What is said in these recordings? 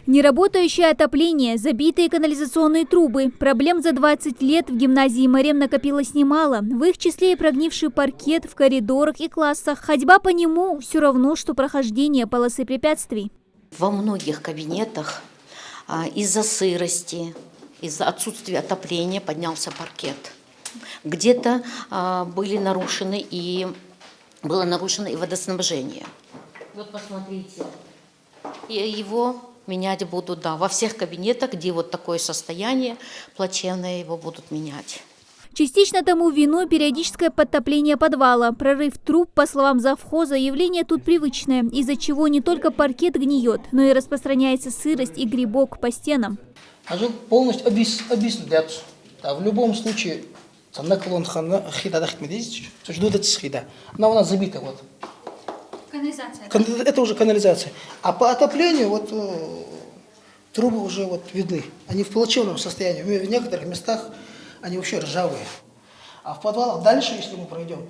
Неработающее отопление, забитые канализационные трубы. Проблем за 20 лет в гимназии Марем накопилось немало. В их числе и прогнивший паркет в коридорах и классах. Ходьба по нему все равно, что прохождение полосы препятствий. Во многих кабинетах из-за сырости, из-за отсутствия отопления поднялся паркет. Где-то было нарушено и водоснабжение. Вот посмотрите, его менять будут, да, во всех кабинетах, где вот такое состояние плачевное, его будут менять. Частично тому виной периодическое подтопление подвала. Прорыв труб, по словам завхоза, явление тут привычное, из-за чего не только паркет гниет, но и распространяется сырость и грибок по стенам. Полностью объяснят. В любом случае, она у нас забита. Вот. Канализация. Это уже канализация. А по отоплению вот трубы уже вот видны. Они в плачевном состоянии. В некоторых местах они вообще ржавые. А в подвалах дальше, если мы пройдем,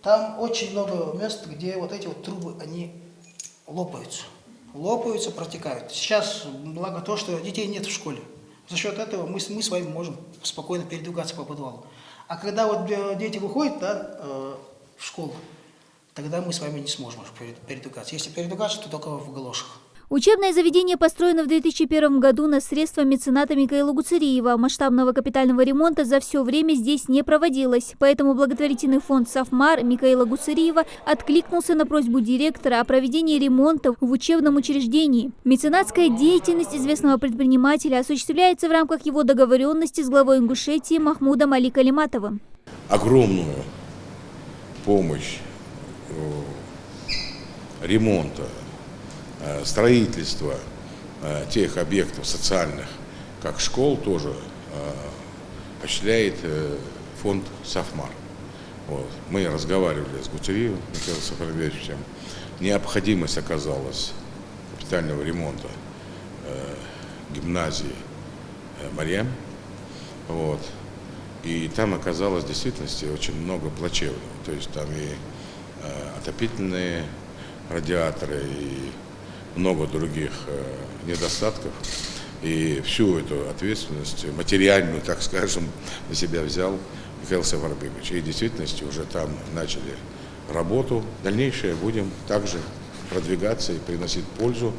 там очень много мест, где вот эти вот трубы, они лопаются. Лопаются, протекают. Сейчас, благо то, что детей нет в школе. За счет этого мы с вами можем спокойно передвигаться по подвалу. А когда вот дети выходят в школу, тогда мы с вами не сможем передвигаться. Если передвигаться, то только в галошах. Учебное заведение построено в 2001 году на средства мецената Микаила Гуцериева. Масштабного капитального ремонта за все время здесь не проводилось. Поэтому благотворительный фонд «Софмар» Микаила Гуцериева откликнулся на просьбу директора о проведении ремонта в учебном учреждении. Меценатская деятельность известного предпринимателя осуществляется в рамках его договоренности с главой Ингушетии Махмудом Али Калиматовым. Огромную помощь ремонта, строительства тех объектов социальных, как школ, тоже осуществляет фонд «Софмар». Вот. Мы разговаривали с Гуцериевым Михаилом Сафарбеевичем. Необходимость оказалась капитального ремонта гимназии Марем. Вот. И там оказалось в действительности очень много плачевного. То есть там и отопительные радиаторы, и много других недостатков. И всю эту ответственность, материальную, так скажем, на себя взял Михаил Сафарбеевич. И в действительности уже там начали работу. Дальнейшее будем также продвигаться и приносить пользу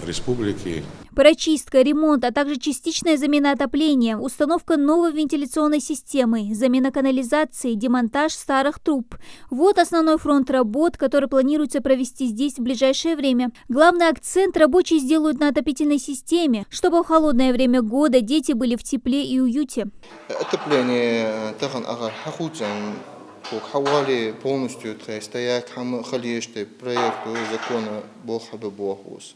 республике. Прочистка, ремонт, а также частичная замена отопления, установка новой вентиляционной системы, замена канализации, демонтаж старых труб. Вот основной фронт работ, который планируется провести здесь в ближайшее время. Главный акцент рабочие сделают на отопительной системе, чтобы в холодное время года дети были в тепле и уюте. Отопление полностью стоят проекту закона Бохабебохус.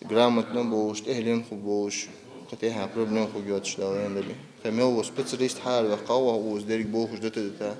Грамотно будешь, элен будешь, хотя проблем хуйот что ли. Камел специалист харва кава уз дерек бохуш это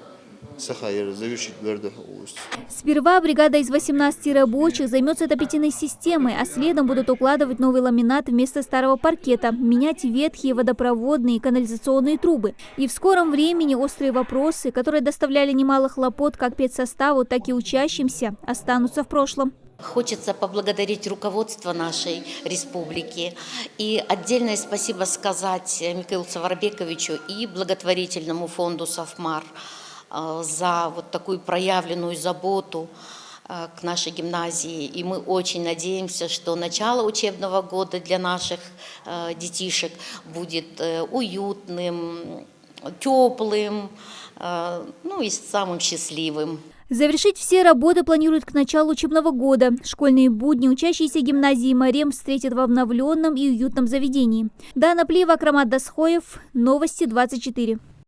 сахайер завершить гордо уз. Сперва бригада из 18 рабочих займется отопительной системой, а следом будут укладывать новый ламинат вместо старого паркета, менять ветхие водопроводные и канализационные трубы. И в скором времени острые вопросы, которые доставляли немало хлопот как педсоставу, так и учащимся, останутся в прошлом. Хочется поблагодарить руководство нашей республики и отдельное спасибо сказать Михаилу Сафарбековичу и благотворительному фонду «Софмар» за вот такую проявленную заботу к нашей гимназии. И мы очень надеемся, что начало учебного года для наших детишек будет уютным, теплым, ну и самым счастливым. Завершить все работы планируют к началу учебного года. Школьные будни учащиеся гимназии Марем встретят в обновленном и уютном заведении. Дана Плиева, Акрамат Дасхоев, Новости 24.